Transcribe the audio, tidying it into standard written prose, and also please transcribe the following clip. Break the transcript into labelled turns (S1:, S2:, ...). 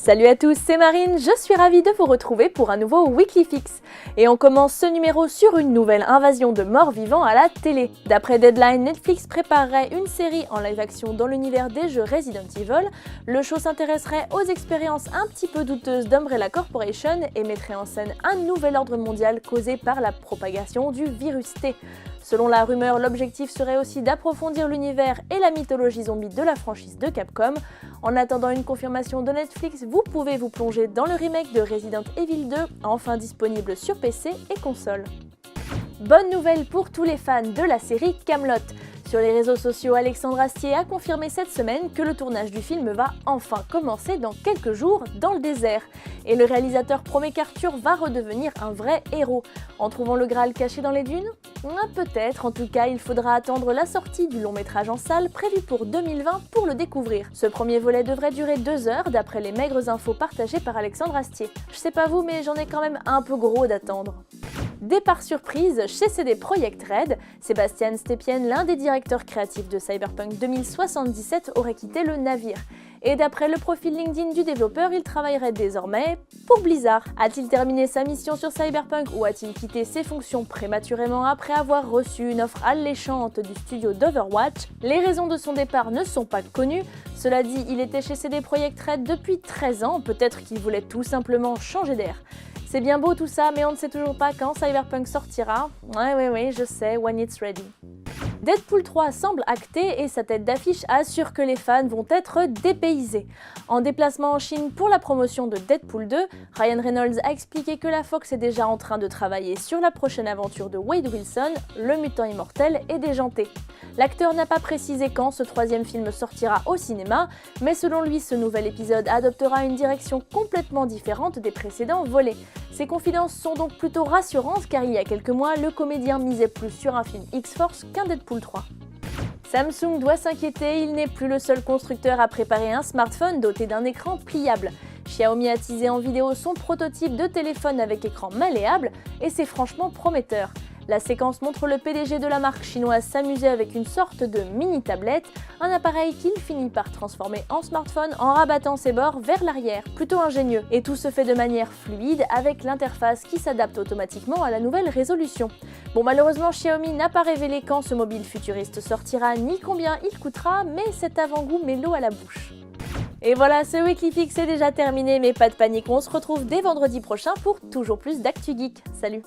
S1: Salut à tous, c'est Marine, je suis ravie de vous retrouver pour un nouveau Weekly Fix. Et on commence ce numéro sur une nouvelle invasion de morts-vivants à la télé. D'après Deadline, Netflix préparerait une série en live-action dans l'univers des jeux Resident Evil. Le show s'intéresserait aux expériences un petit peu douteuses d'Umbrella Corporation et mettrait en scène un nouvel ordre mondial causé par la propagation du virus T. Selon la rumeur, l'objectif serait aussi d'approfondir l'univers et la mythologie zombie de la franchise de Capcom. En attendant une confirmation de Netflix, vous pouvez vous plonger dans le remake de Resident Evil 2, enfin disponible sur PC et console. Bonne nouvelle pour tous les fans de la série Kaamelott. Sur les réseaux sociaux, Alexandre Astier a confirmé cette semaine que le tournage du film va enfin commencer dans quelques jours dans le désert. Et le réalisateur promet qu'Arthur va redevenir un vrai héros. En trouvant le Graal caché dans les dunes ? Peut-être, en tout cas il faudra attendre la sortie du long métrage en salle prévu pour 2020 pour le découvrir. Ce premier volet devrait durer 2 heures d'après les maigres infos partagées par Alexandre Astier. Je sais pas vous mais j'en ai quand même un peu gros d'attendre. Départ surprise chez CD Projekt Red, Sébastien Stepien, l'un des directeurs créatifs de Cyberpunk 2077, aurait quitté le navire. Et d'après le profil LinkedIn du développeur, il travaillerait désormais pour Blizzard. A-t-il terminé sa mission sur Cyberpunk ou a-t-il quitté ses fonctions prématurément après avoir reçu une offre alléchante du studio d'Overwatch? Les raisons de son départ ne sont pas connues. Cela dit, il était chez CD Projekt Red depuis 13 ans, peut-être qu'il voulait tout simplement changer d'air. C'est bien beau tout ça, mais on ne sait toujours pas quand Cyberpunk sortira. Oui, je sais, when it's ready. Deadpool 3 semble acté et sa tête d'affiche assure que les fans vont être dépaysés. En déplacement en Chine pour la promotion de Deadpool 2, Ryan Reynolds a expliqué que la Fox est déjà en train de travailler sur la prochaine aventure de Wade Wilson, le mutant immortel et déjanté. L'acteur n'a pas précisé quand ce troisième film sortira au cinéma, mais selon lui, ce nouvel épisode adoptera une direction complètement différente des précédents volets. Ces confidences sont donc plutôt rassurantes car il y a quelques mois, le comédien misait plus sur un film X-Force qu'un Deadpool 3. Samsung doit s'inquiéter, il n'est plus le seul constructeur à préparer un smartphone doté d'un écran pliable. Xiaomi a teasé en vidéo son prototype de téléphone avec écran malléable et c'est franchement prometteur. La séquence montre le PDG de la marque chinoise s'amuser avec une sorte de mini-tablette, un appareil qu'il finit par transformer en smartphone en rabattant ses bords vers l'arrière. Plutôt ingénieux, et tout se fait de manière fluide avec l'interface qui s'adapte automatiquement à la nouvelle résolution. Bon, malheureusement, Xiaomi n'a pas révélé quand ce mobile futuriste sortira ni combien il coûtera, mais cet avant-goût met l'eau à la bouche. Et voilà, ce Weekly Fix est déjà terminé, mais pas de panique, on se retrouve dès vendredi prochain pour toujours plus d'actu geek. Salut!